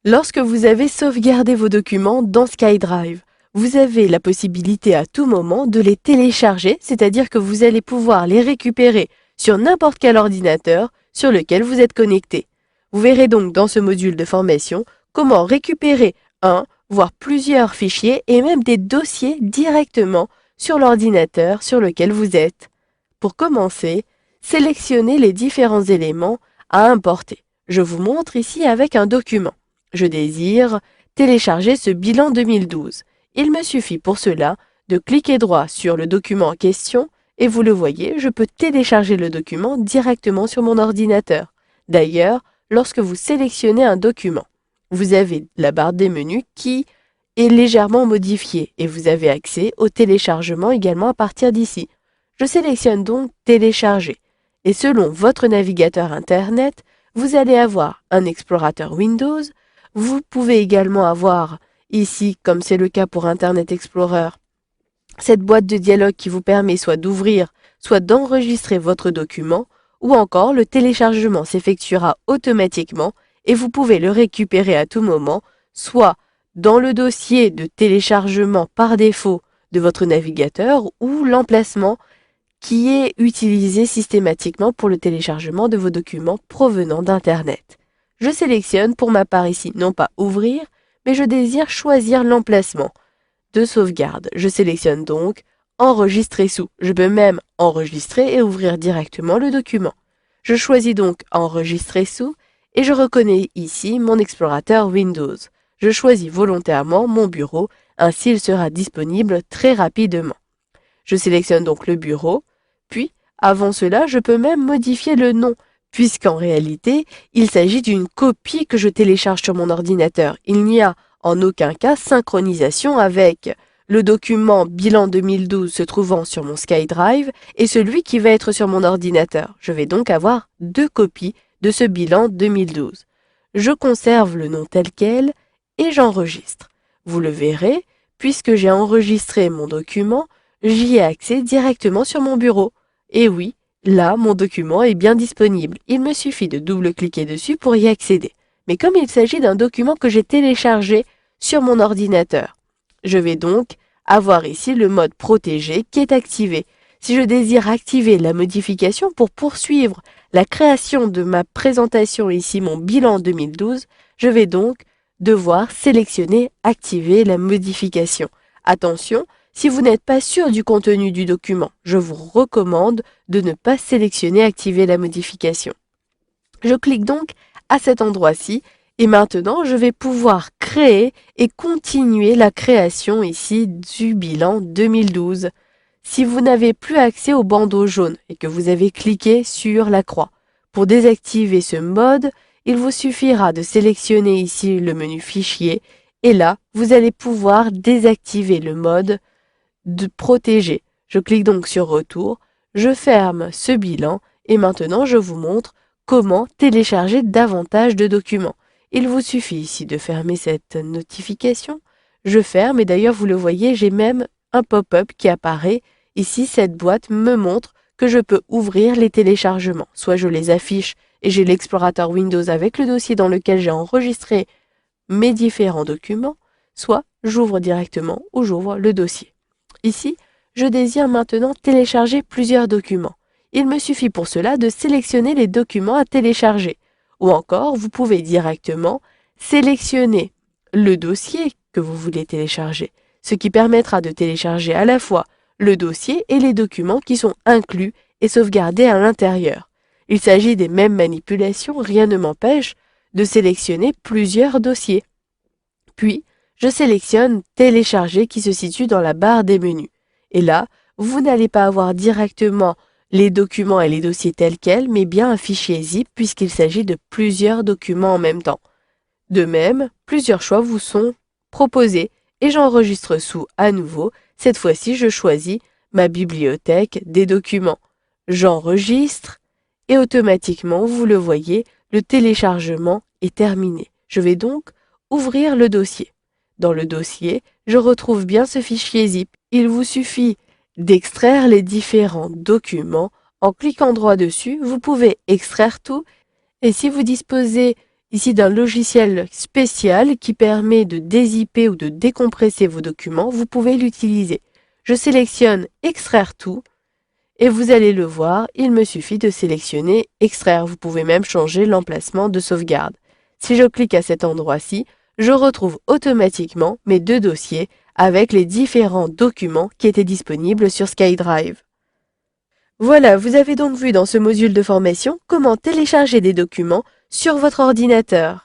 Lorsque vous avez sauvegardé vos documents dans SkyDrive, vous avez la possibilité à tout moment de les télécharger, c'est-à-dire que vous allez pouvoir les récupérer sur n'importe quel ordinateur sur lequel vous êtes connecté. Vous verrez donc dans ce module de formation comment récupérer un, voire plusieurs fichiers et même des dossiers directement sur l'ordinateur sur lequel vous êtes. Pour commencer, sélectionnez les différents éléments à importer. Je vous montre ici avec un document. Je désire télécharger ce bilan 2012. Il me suffit pour cela de cliquer droit sur le document en question et vous le voyez, je peux télécharger le document directement sur mon ordinateur. D'ailleurs, lorsque vous sélectionnez un document, vous avez la barre des menus qui est légèrement modifiée et vous avez accès au téléchargement également à partir d'ici. Je sélectionne donc télécharger et selon votre navigateur Internet, vous allez avoir un explorateur Windows. Vous pouvez également avoir ici, comme c'est le cas pour Internet Explorer, cette boîte de dialogue qui vous permet soit d'ouvrir, soit d'enregistrer votre document, ou encore le téléchargement s'effectuera automatiquement et vous pouvez le récupérer à tout moment, soit dans le dossier de téléchargement par défaut de votre navigateur ou l'emplacement qui est utilisé systématiquement pour le téléchargement de vos documents provenant d'Internet. Je sélectionne pour ma part ici non pas ouvrir, mais je désire choisir l'emplacement de sauvegarde. Je sélectionne donc enregistrer sous. Je peux même enregistrer et ouvrir directement le document. Je choisis donc enregistrer sous et je reconnais ici mon explorateur Windows. Je choisis volontairement mon bureau, ainsi il sera disponible très rapidement. Je sélectionne donc le bureau, puis avant cela je peux même modifier le nom, puisqu'en réalité, il s'agit d'une copie que je télécharge sur mon ordinateur. Il n'y a en aucun cas synchronisation avec le document bilan 2012 se trouvant sur mon SkyDrive et celui qui va être sur mon ordinateur. Je vais donc avoir deux copies de ce bilan 2012. Je conserve le nom tel quel et j'enregistre. Vous le verrez, puisque j'ai enregistré mon document, j'y ai accès directement sur mon bureau. Et oui, là, mon document est bien disponible. Il me suffit de double-cliquer dessus pour y accéder. Mais comme il s'agit d'un document que j'ai téléchargé sur mon ordinateur, je vais donc avoir ici le mode protégé qui est activé. Si je désire activer la modification pour poursuivre la création de ma présentation ici, mon bilan 2012, je vais donc devoir sélectionner activer la modification. Attention, si vous n'êtes pas sûr du contenu du document, je vous recommande de ne pas sélectionner activer la modification. Je clique donc à cet endroit-ci et maintenant je vais pouvoir créer et continuer la création ici du bilan 2012. Si vous n'avez plus accès au bandeau jaune et que vous avez cliqué sur la croix, pour désactiver ce mode, il vous suffira de sélectionner ici le menu fichier et là, vous allez pouvoir désactiver le mode de protéger. Je clique donc sur retour, je ferme ce bilan et maintenant je vous montre comment télécharger davantage de documents. Il vous suffit ici de fermer cette notification. Je ferme et d'ailleurs vous le voyez, j'ai même un pop-up qui apparaît. Ici, cette boîte me montre que je peux ouvrir les téléchargements. Soit je les affiche et j'ai l'explorateur Windows avec le dossier dans lequel j'ai enregistré mes différents documents, soit j'ouvre directement ou j'ouvre le dossier. Ici, je désire maintenant télécharger plusieurs documents. Il me suffit pour cela de sélectionner les documents à télécharger. Ou encore, vous pouvez directement sélectionner le dossier que vous voulez télécharger, ce qui permettra de télécharger à la fois le dossier et les documents qui sont inclus et sauvegardés à l'intérieur. Il s'agit des mêmes manipulations, rien ne m'empêche de sélectionner plusieurs dossiers. Puis, je sélectionne télécharger qui se situe dans la barre des menus. Et là, vous n'allez pas avoir directement les documents et les dossiers tels quels, mais bien un fichier zip puisqu'il s'agit de plusieurs documents en même temps. De même, plusieurs choix vous sont proposés et j'enregistre sous à nouveau. Cette fois-ci, je choisis ma bibliothèque des documents. J'enregistre et automatiquement, vous le voyez, le téléchargement est terminé. Je vais donc ouvrir le dossier. Dans le dossier, je retrouve bien ce fichier zip. Il vous suffit d'extraire les différents documents. En cliquant droit dessus, vous pouvez extraire tout. Et si vous disposez ici d'un logiciel spécial qui permet de dézipper ou de décompresser vos documents. Vous pouvez l'utiliser. Je sélectionne Extraire tout et vous allez le voir, il me suffit de sélectionner Extraire. Vous pouvez même changer l'emplacement de sauvegarde. Si je clique à cet endroit-ci, je retrouve automatiquement mes deux dossiers avec les différents documents qui étaient disponibles sur SkyDrive. Voilà, vous avez donc vu dans ce module de formation comment télécharger des documents sur votre ordinateur.